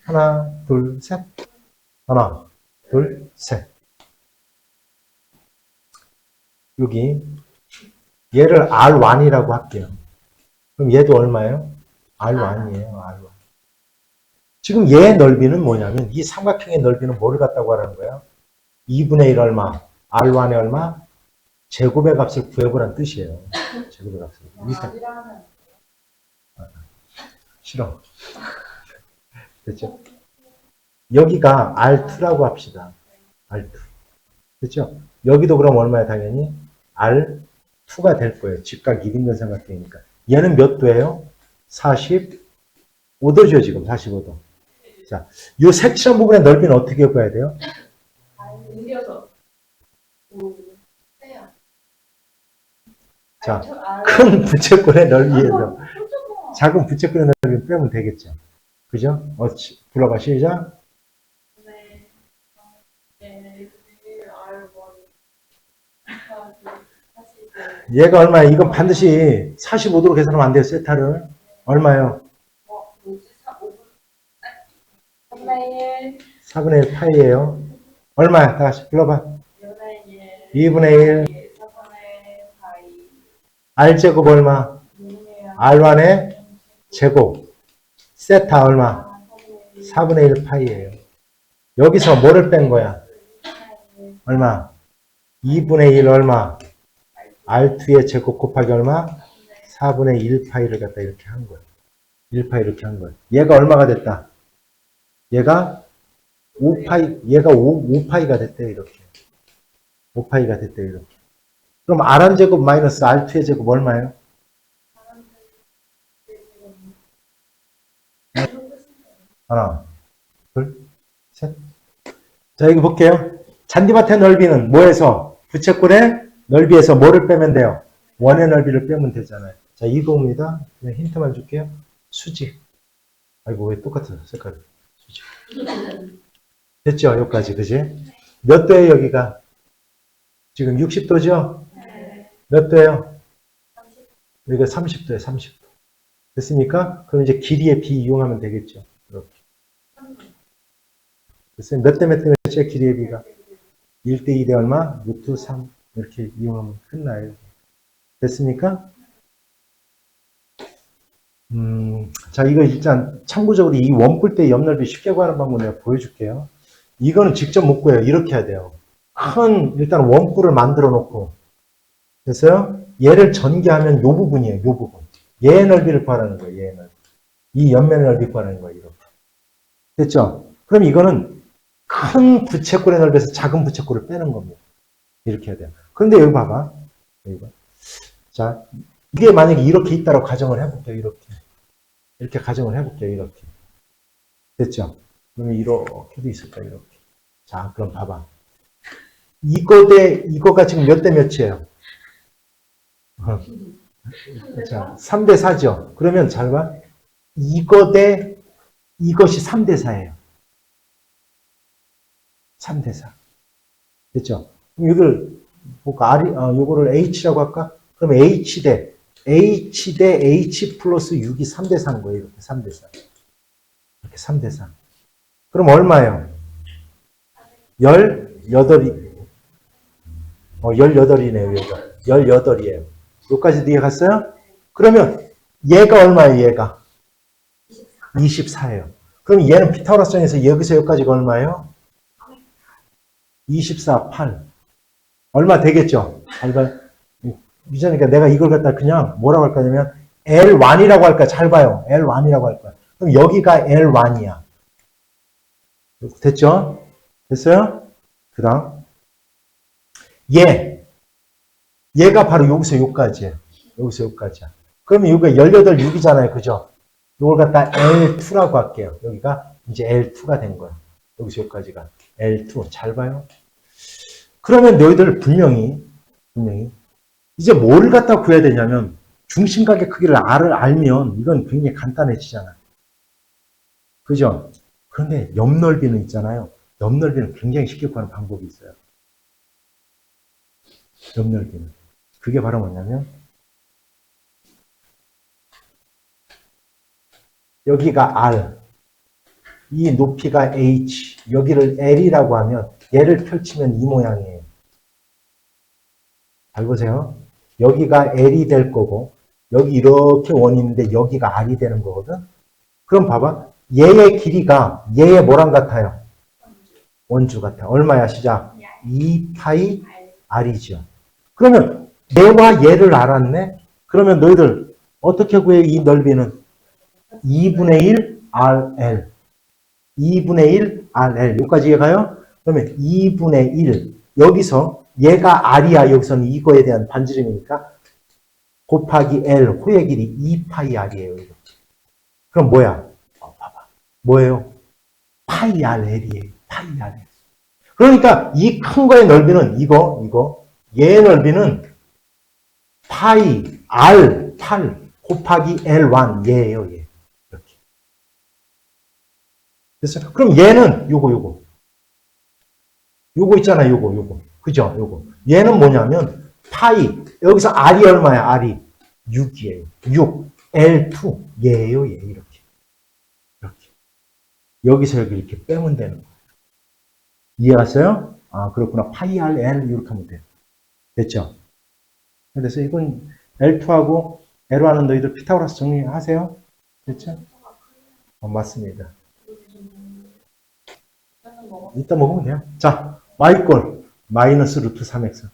하나, 둘, 셋. 하나, 둘, 셋. 여기 얘를 R1이라고 할게요. 그럼 얘도 얼마예요? R1이에요. R1. 지금 얘의 넓이는 뭐냐면 이 삼각형의 넓이는 뭐를 갖다고 하라는 거예요? 2분의 1 얼마? R1의 얼마? 제곱의 값을 구해보라는 뜻이에요. 제곱의 값을. 싫어. 됐죠? 여기가 R2라고 합시다. R2. 됐죠? 여기도 그럼 얼마야 당연히? R2가 될 거예요. 직각 1인근 삼각형이니까. 얘는 몇 도예요? 45도죠 지금 45도. 자, 이 색칠한 부분의 넓이는 어떻게 구해야 돼요? 늘려서. 빼요. 자, 큰 부채꼴의 넓이에서 작은 부채꼴의 넓이를 빼면 되겠죠. 그죠? 불러봐 시작. 얘가 얼마야? 이건 반드시 45도로 계산하면 안 돼요. 세타를. 얼마예요? 4분의 1 파이예요. 얼마야? 다시 불러봐. 2분의 1 R제곱 얼마? R1의 제곱. 세타 얼마? 4분의 1 파이예요. 여기서 뭐를 뺀 거야? 얼마? 2분의 1 얼마? R2의 제곱 곱하기 얼마? 4분의 1 파이를 갖다 이렇게 한 거야. 1파이 이렇게 한 거야. 얘가 얼마가 됐다? 얘가 5파이, 얘가 5파이가 됐대, 이렇게. 5파이가 됐대, 이렇게. 그럼 R1 제곱 마이너스 R2의 제곱 얼마예요? 하나, 둘, 셋. 자, 여기 볼게요. 잔디밭의 넓이는 뭐에서? 부채꼴의 넓이에서 뭐를 빼면 돼요? 원의 넓이를 빼면 되잖아요. 자, 이거입니다. 그냥 힌트만 줄게요. 수직. 아이고, 왜 똑같은 색깔이. 수직. 됐죠? 여기까지, 그지? 몇 도예요, 여기가? 지금 60도죠? 몇 도예요? 여기가 30도예요, 30도. 됐습니까? 그럼 이제 길이의 비 이용하면 되겠죠. 이렇게. 됐어요? 몇 대 몇 대 몇이에요, 길이의 비가? 1대 2대 얼마? 루트 3. 이렇게 이용하면 끝나요. 됐습니까? 자, 이거 일단 참고적으로 이 원뿔대 옆넓이 쉽게 구하는 방법 내가 보여줄게요. 이거는 직접 못 구해요. 이렇게 해야 돼요. 큰 일단 원뿔을 만들어 놓고 됐어요? 얘를 전개하면 요 부분이에요. 요 부분. 얘의 넓이를 구하라는 거예요. 얘의 넓이. 이 옆면의 넓이 구하라는 거예요. 이렇게. 됐죠? 그럼 이거는 큰 부채꼴의 넓이에서 작은 부채꼴을 빼는 겁니다. 이렇게 해야 돼요. 그런데 여기 봐봐. 여기 봐. 자, 이게 만약에 이렇게 있다고 가정을 해볼게요. 이렇게. 이렇게 가정을 해볼게요. 이렇게. 됐죠? 그러면 이렇게도 있을까? 이렇게. 자, 그럼 봐봐. 이거가 지금 몇 대 몇이에요? 자, 3대 4죠? 그러면 잘 봐. 이것이 3대 4예요. 3대 4. 됐죠? 그럼 이걸, 요거를 H라고 할까? 그럼 H 대 H 플러스 6이 3대 4인 거예요. 이렇게 3대 4. 이렇게 3대 4. 그럼 얼마예요? 18이, 18이네요, 얘가. 18이에요. 여기까지 이해 갔어요? 그러면 얘가 얼마예요, 얘가? 24예요. 그럼 얘는 피타고라스정에서 여기서 여기까지가 얼마예요? 24, 8. 얼마 되겠죠? 이제니까 내가 이걸 갖다 그냥 뭐라고 할 거냐면 L1이라고 할까? 잘 봐요. L1이라고 할 거야. 그럼 여기가 L1이야. 됐죠? 됐어요? 그 다음. 얘가 바로 여기서 여기까지예요. 여기서 여기까지야. 그러면 여기가 18, 6이잖아요. 그죠? 이걸 갖다 L2라고 할게요. 여기가 이제 L2가 된 거야. 여기서 여기까지가 L2. 잘 봐요. 그러면 너희들 분명히 이제 뭐를 갖다 구해야 되냐면 중심각의 크기를 알면 이건 굉장히 간단해지잖아. 그죠? 그런데 옆넓이는 있잖아요. 옆넓이는 굉장히 쉽게 구하는 방법이 있어요. 옆넓이는. 그게 바로 뭐냐면 여기가 R, 이 높이가 H, 여기를 L이라고 하면 얘를 펼치면 이 모양이에요. 잘 보세요. 여기가 L이 될 거고 여기 이렇게 원인인데 여기가 R이 되는 거거든. 그럼 봐봐. 얘의 길이가 얘의 뭐랑 같아요? 원주 같아. 얼마야 시작? 2파이 R이죠. 그러면 얘와 얘를 알았네? 그러면 너희들 어떻게 구해 이 넓이는? 2분의 1 RL. 2분의 1 RL. 여기까지 이해가요? 그러면 2분의 1. 여기서 얘가 R이야. 여기서는 이거에 대한 반지름이니까 곱하기 L. 호의 길이 2파이 R이에요. 이렇게. 그럼 뭐야? 봐봐. 뭐예요? 파이 RL이에요. 파이 RL. 그러니까 이 큰 거의 넓이는 이거. 얘의 넓이는 파이 R 8 곱하기 L1 얘예요. 얘. 이렇게. 됐어요? 그럼 얘는 요거 있잖아요. 요거. 그죠? 요거. 얘는 뭐냐면 파이 여기서 R이 얼마야? R이 6이에요. 6 L2 얘예요. 얘 이렇게. 여기서 여기 이렇게 빼면 되는 거예요. 이해갔어요? 아 그렇구나. 파이 R L 이렇게 하면 돼요. 됐죠? 그래서 이건 L2하고 L1은 너희들 피타고라스 정리하세요. 됐죠? 맞습니다. 이따 먹으면 돼요. 자, y꼴 마이너스 루트 3x.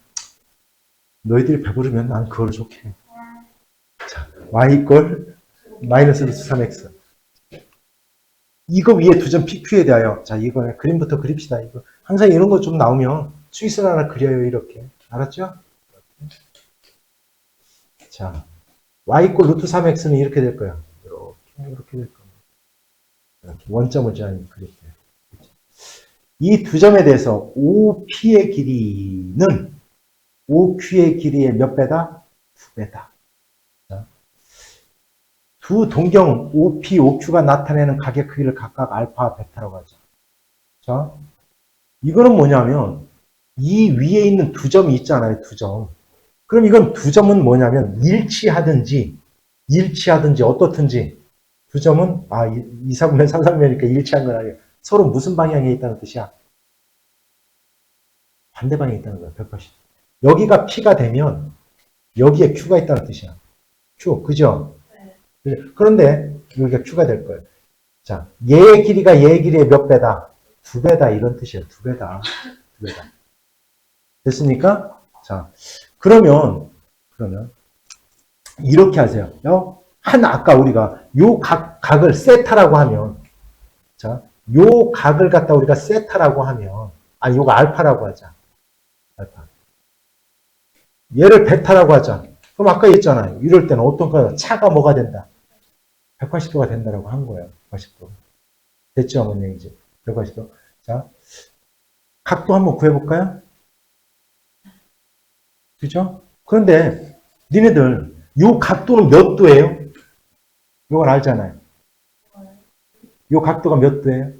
너희들이 배부르면 난 그걸 좋게 해. 자, y꼴 마이너스 루트 3x. 이거 위에 두 점 PQ에 대하여. 자, 이거 그림부터 그립시다. 이거 항상 이런 거 좀 나오면 수익선 하나 그려요. 이렇게. 알았죠? 자, y꼴 루트 3x는 이렇게 될 거야. 이렇게 될 겁니다. 이렇게 원점을 그릴게요. 이 두 점에 대해서 OP의 길이는 OQ의 길이의 몇 배다? 2배다. 자, 두 동경 OP, OQ가 나타내는 각의 크기를 각각 알파, 베타라고 하죠. 자, 이거는 뭐냐면 이 위에 있는 두 점이 있잖아요. 두 점. 그럼 이건 두 점은 뭐냐면 일치하든지 어떻든지 두 점은 2사분면 3사분면이니까 일치한 건 아니에요. 서로 무슨 방향에 있다는 뜻이야? 반대 방향에 있다는 거야. 180. 여기가 P가 되면 여기에 Q가 있다는 뜻이야. Q, 그죠? 네. 그런데 여기가 Q가 될 거예요. 자, 얘의 길이가 얘의 길이의 몇 배다? 2배다 이런 뜻이에요. 2배다. 됐습니까? 자, 그러면 이렇게 하세요. 아까 우리가 요 각을 세타라고 하면, 자, 요 각을 갖다 우리가 세타라고 하면, 요거 알파라고 하자. 알파. 얘를 베타라고 하자. 그럼 아까 했잖아요. 이럴 때는 어떤 거야? 차가 뭐가 된다? 180도가 된다라고 한 거예요. 180도. 됐죠, 어머니 이제 180도. 자, 각도 한번 구해볼까요? 그죠? 그런데 니네들 요 각도는 몇 도예요? 이걸 알잖아요. 요 각도가 몇 도예요?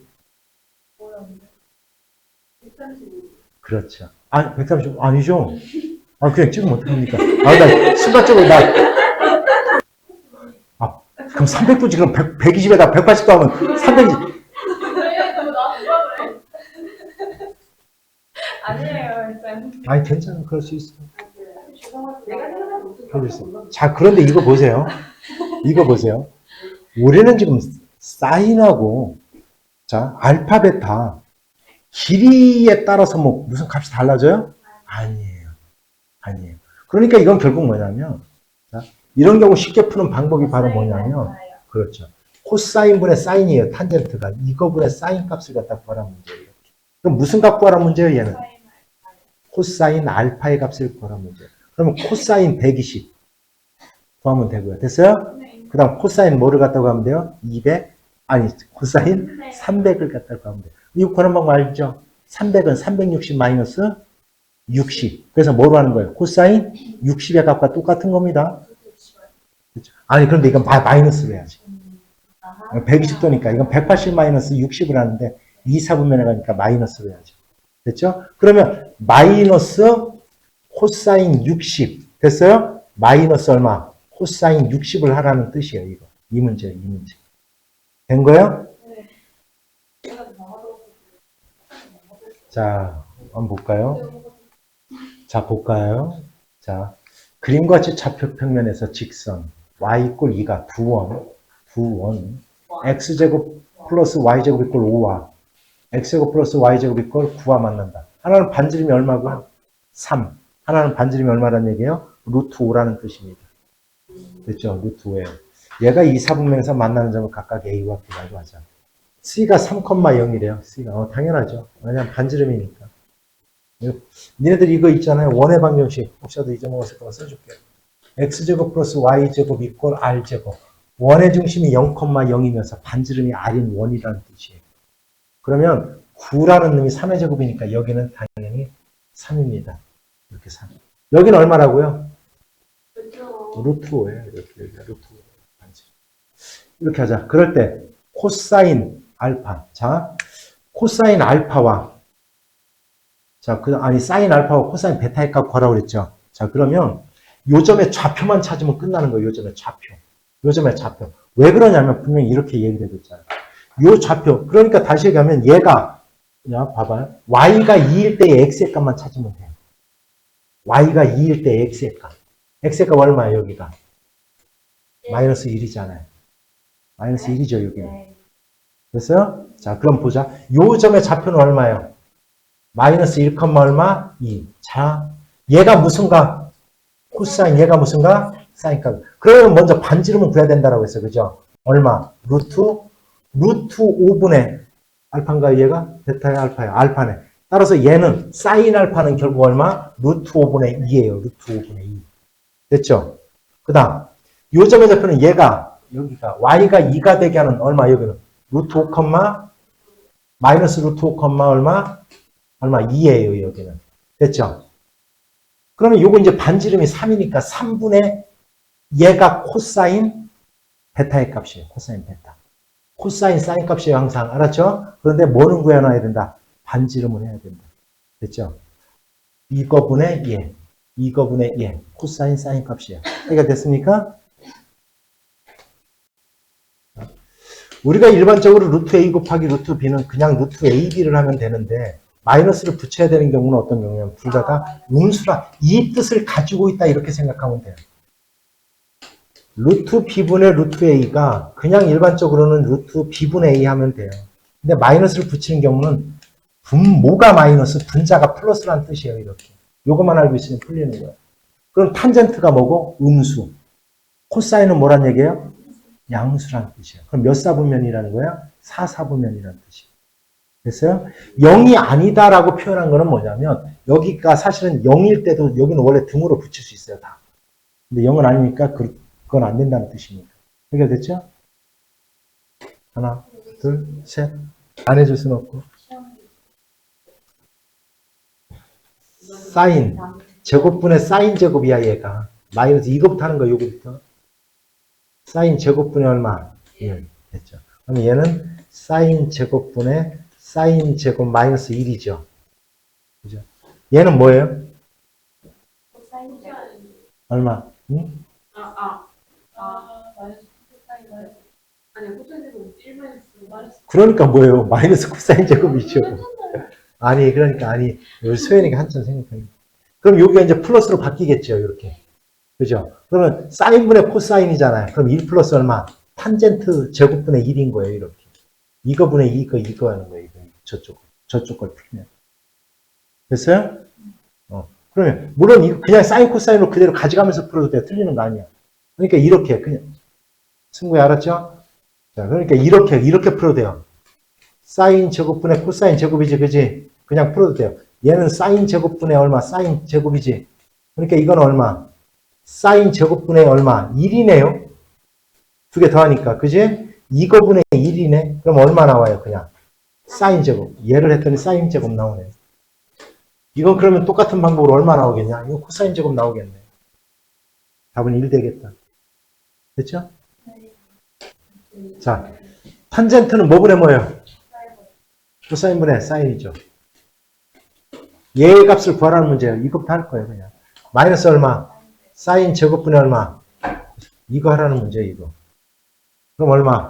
그렇죠. 135 아니죠? 그냥 찍으면 어떡합니까? 나 순간적으로 그럼 300도지 그럼 120에다 180도 하면 320. 아니에요, 일단. 아니 괜찮아. 그럴 수 있어. 그럴 수 있어. 자, 그런데 이거 보세요. 우리는 지금 사인하고 자, 알파, 베타 길이에 따라서 뭐 무슨 값이 달라져요? 아니에요. 그러니까 이건 결국 뭐냐면 자, 이런 경우 쉽게 푸는 방법이 바로 뭐냐면 그렇죠. 코사인분의 사인이에요. 탄젠트가. 이거분의 사인 값을 갖다 구하라는 문제예요. 그럼 무슨 값 구하라는 문제예요, 얘는? 코사인 알파의 값을 구하라는 문제예요. 그러면 코사인 120 구하면 되고요. 됐어요? 그 다음 코사인 뭐를 갖다 구하면 돼요? 200, 아니 코사인 300을 갖다 구하면 돼요. 이거 구하는 방법 알죠? 300은 360 마이너스 60. 그래서 뭐로 하는 거예요? 코사인 60의 값과 똑같은 겁니다. 그렇죠? 아니 그런데 이건 마이너스로 해야지. 120도니까 이건 180 마이너스 60을 하는데 2, 4분면에 가니까 마이너스로 해야죠. 됐죠? 그러면 마이너스 코사인 60 됐어요? 마이너스 얼마? 코사인 60을 하라는 뜻이에요. 이거. 이 문제예요. 이 문제. 된 거예요? 자, 한번 볼까요? 자, 볼까요? 자, 그림과 같이 좌표 평면에서 직선 y 이꼴 2가 두 원 x제곱 플러스 y제곱 이꼴 5와 x제곱 플러스 y제곱 이꼴 9와 만난다. 하나는 반지름이 얼마고요? 3. 하나는 반지름이 얼마라는 얘기예요? 루트 5라는 뜻입니다. 됐죠? 루트 5예요. 얘가 2, 4분면에서 만나는 점을 각각 a와 b라고 하죠. c가 3,0이래요. c가 당연하죠. 왜냐면 반지름이니까. 니네들 이거 있잖아요. 원의 방정식. 혹시라도 잊어먹었을 거라 써줄게요. x제곱 플러스 y제곱 이꼴 r제곱. 원의 중심이 0,0이면서 반지름이 r인 원이라는 뜻이에요. 그러면 9라는 놈이 3의 제곱이니까 여기는 당연히 3입니다. 이렇게 3. 여기는 얼마라고요? 루트 5예요. 이렇게 루트 5. 이렇게 하자. 그럴 때 코사인 알파. 자, 코사인 알파와 사인 알파와 코사인 베타의 값 구하라고 그랬죠. 자, 그러면 요점의 좌표만 찾으면 끝나는 거예요. 요점의 좌표. 요점의 좌표. 왜 그러냐면 분명히 이렇게 얘기되고 있잖아요. 요 좌표. 그러니까 다시 얘기하면 얘가 그냥 봐봐요. y가 2일 때의 x의 값만 찾으면 돼요. y가 2일 때의 x의 값. x의 값 얼마예요, 여기가? 마이너스 1이잖아요. 마이너스 1이죠, 여기는. 됐어요? 자, 그럼 보자. 요 점의 좌표는 얼마예요? 마이너스 1, 얼마? 2. 자, 얘가 무슨가? 코사인, 얘가 무슨가? 사인값. 그러면 먼저 반지름은 구해야 된다라고 했어요. 그죠? 얼마? 루트 5분의 알파인가요, 얘가? 베타의 알파예요. 알파네. 따라서 얘는, 사인 알파는 결국 얼마? 루트 5분의 2예요. 루트 5분의 2. 됐죠? 그 다음, 요 점의 좌표는 얘가, 여기가, y가 2가 되게 하는 얼마, 여기는? 루트 5, 마이너스 루트 5, 얼마? 2예요, 여기는. 됐죠? 그러면 요거 이제 반지름이 3이니까 3분의 얘가 코사인 베타의 값이에요. 코사인 베타. 코사인 사인 값이에요, 항상. 알았죠? 그런데 뭐는 구해놔야 된다? 반지름을 해야 된다. 됐죠? 이거분의 얘. 이거분의 얘. 코사인 사인 값이에요. 이해가 됐습니까? 우리가 일반적으로 루트 A 곱하기 루트 B는 그냥 루트 AB를 하면 되는데 마이너스를 붙여야 되는 경우는 어떤 경우냐면 둘 다가 음수라 이 뜻을 가지고 있다 이렇게 생각하면 돼요. 루트 B분의 루트 A가 그냥 일반적으로는 루트 B분의 A 하면 돼요. 근데 마이너스를 붙이는 경우는 분모가 마이너스, 분자가 플러스라는 뜻이에요. 이렇게. 요것만 알고 있으면 풀리는 거예요. 그럼 탄젠트가 뭐고? 음수. 코사인은 뭐란 얘기예요? 양수라는 뜻이에요. 그럼 몇 사분면이라는 거예요? 4사분면이라는 뜻이에요. 됐어요? 0이 아니다라고 표현한 거는 뭐냐면 여기가 사실은 0일 때도 여기는 원래 등으로 붙일 수 있어요. 다. 근데 0은 아니니까 그건 안 된다는 뜻입니다. 해결됐죠? 하나, 둘, 셋. 안 해줄 수는 없고. 사인. 제곱분의 사인 제곱이야 얘가. 마이너스 이거부터 하는 거야. 요거부터. 사인 제곱분의 얼마? 1. 됐죠. 그럼 얘는 사인 제곱분의 사인 제곱 마이너스 1이죠. 그죠? 얘는 뭐예요? 얼마? 응? 그러니까 뭐예요? 마이너스 코사인 제곱이죠. 아니, 그러니까, 소연이가 한참 생각하니. 그럼 여기가 이제 플러스로 바뀌겠죠, 이렇게. 그죠? 그러면 사인분의 코사인이잖아요. 그럼 1 플러스 얼마? 탄젠트 제곱분의 1인 거예요, 이렇게. 이거분의 이거 하는 거예요, 이거. 저쪽 걸 풀면. 됐어요? 그러면, 물론 이거 그냥 사인 코사인으로 그대로 가져가면서 풀어도 돼요. 틀리는 거 아니야. 그러니까 이렇게, 그냥. 승구야, 알았죠? 자, 그러니까 이렇게 풀어도 돼요. 사인 제곱분의 코사인 제곱이지, 그지? 그냥 풀어도 돼요. 얘는 사인 제곱분의 얼마? 사인 제곱이지. 그러니까 이건 얼마? 사인 제곱분의 얼마? 1이네요. 두 개 더하니까, 그지? 이거분의 1이네. 그럼 얼마 나와요, 그냥? 사인 제곱. 얘를 했더니 사인 제곱 나오네. 이건 그러면 똑같은 방법으로 얼마 나오겠냐? 이거 코사인 제곱 나오겠네. 답은 1 되겠다. 됐죠? 자, 탄젠트는 뭐분의 뭐예요? 코사인분의 사인이죠. 얘의 값을 구하라는 문제예요. 이것부터 할 거예요, 그냥. 마이너스 얼마? 사인 제곱분의 얼마? 이거 하라는 문제예요, 이거. 그럼 얼마?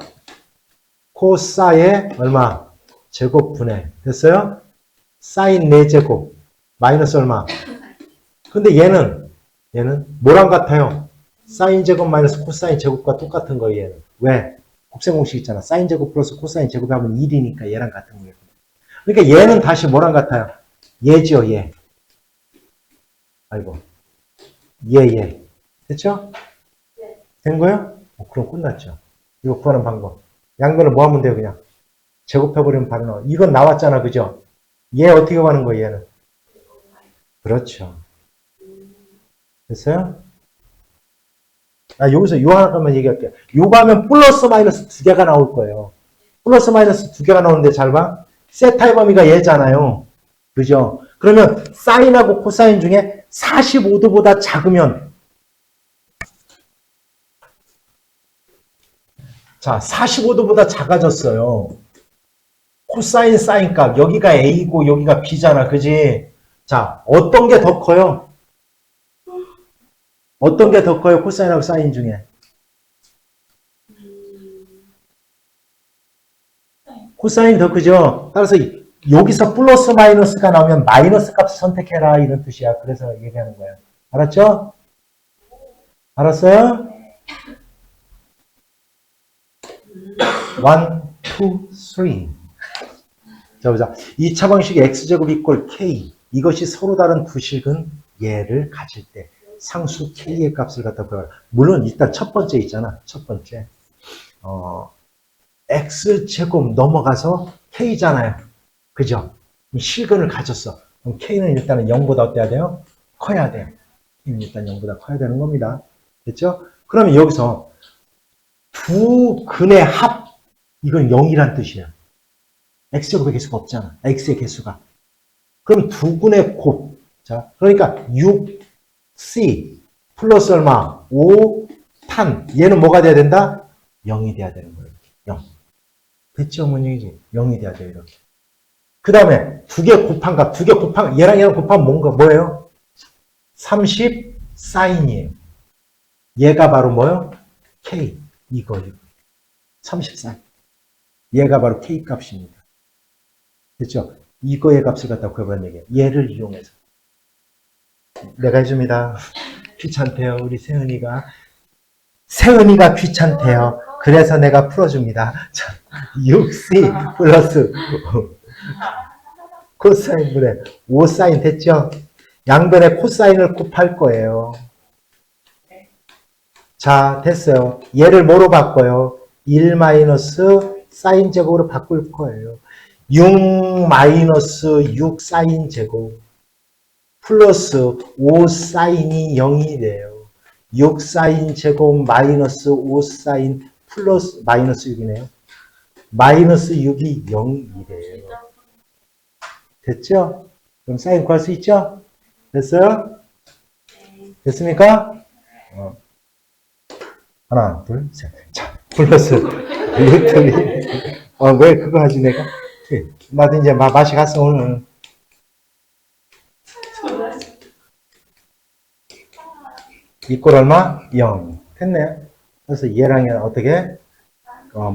코사의 얼마? 제곱분의. 됐어요? 사인 4제곱. 마이너스 얼마? 근데 얘는 뭐랑 같아요? 사인 제곱 마이너스 코사인 제곱과 똑같은 거예요, 얘는. 왜? 곱셈 공식 있잖아. 사인 제곱 플러스 코사인 제곱하면 1이니까 얘랑 같은 거예요. 그러니까 얘는 다시 뭐랑 같아요? 얘죠, 얘. 아이고. 얘. 됐죠? 된 거요? 그럼 끝났죠. 이거 구하는 방법. 양변을 뭐 하면 돼요, 그냥? 제곱해버리면 바로 나와. 이건 나왔잖아, 그죠? 얘 어떻게 구하는 거예요, 얘는? 그렇죠. 됐어요? 여기서 요 하나만 얘기할게요. 요거 하면 플러스 마이너스 두 개가 나올 거예요. 플러스 마이너스 두 개가 나오는데 잘 봐. 세타의 범위가 얘잖아요. 그죠? 그러면 사인하고 코사인 중에 45도보다 작으면 자, 45도보다 작아졌어요. 코사인 사인 값 여기가 A고 여기가 B잖아. 그지? 자, 어떤 게 더 커요? 어떤 게 더 커요? 코사인하고 사인 중에. 코사인이 더 크죠? 따라서 여기서 플러스 마이너스가 나오면 마이너스 값을 선택해라 이런 뜻이야. 그래서 얘기하는 거야. 알았죠? 알았어요? 1, 2, 3. 자, 보자. 2차 방식의 x제곱 이꼴 k. 이것이 서로 다른 두 식은 얘를 가질 때 상수 k의 값을 갖다 구해라. 물론 일단 첫 번째 있잖아. 첫 번째. x제곱 넘어가서 k잖아요. 그죠? 실근을 가졌어. 그럼 k는 일단은 0보다 어때야 돼요? 커야 돼요. k는 일단 0보다 커야 되는 겁니다. 됐죠? 그러면 여기서 두 근의 합, 이건 0이란 뜻이에요. x제곱의 개수가 없잖아. x의 개수가. 그럼 두 근의 곱. 자, 그러니까 6c 플러스 얼마? 5 탄. 얘는 뭐가 돼야 된다? 0이 돼야 되는 거예요. 0. 됐죠? 뭔 얘기지? 0이 돼야 돼요. 이렇게. 그 다음에 두 개 곱한 값. 두 개 곱한, 얘랑 곱하면 뭐예요? 30 사인이에요. 얘가 바로 뭐예요? k. 이거. 30 사인. 얘가 바로 k 값입니다. 됐죠? 이거의 값을 갖다 구해보는 얘기예요. 얘를 이용해서. 내가 해줍니다. 귀찮대요. 우리 세은이가. 세은이가 귀찮대요. 그래서 내가 풀어줍니다. 자, 6c 플러스 코사인분의 5사인 됐죠? 양변에 코사인을 곱할 거예요. 자, 됐어요. 얘를 뭐로 바꿔요? 1 마이너스 사인 제곱으로 바꿀 거예요. 6 마이너스 6 사인 제곱 플러스 5 사인이 0이 돼요. 6 사인 제곱 마이너스 5 사인 플러스 마이너스 6이네요. 마이너스 6이 0이래요. 됐죠? 그럼 사인 구할 수 있죠? 됐어요? 됐습니까? 하나, 둘, 셋. 자, 플러스 루트니. 왜 그거 하지 내가? 나도 이제 맛이 갔어 오늘. 이꼴 얼마? 0. 됐네. 그래서 얘랑 얘는 어떻게?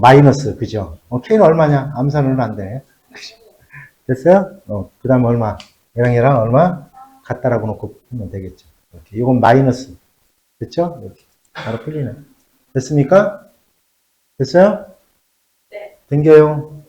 마이너스, 그죠? k는 얼마냐? 암산은 안 돼. 됐어요? 그 다음에 얼마? 얘랑 얼마? 같다라고 놓고 풀면 되겠죠. 이렇게. 이건 마이너스. 됐죠? 이렇게. 바로 풀리네. 됐습니까? 됐어요? 네. 땡겨요.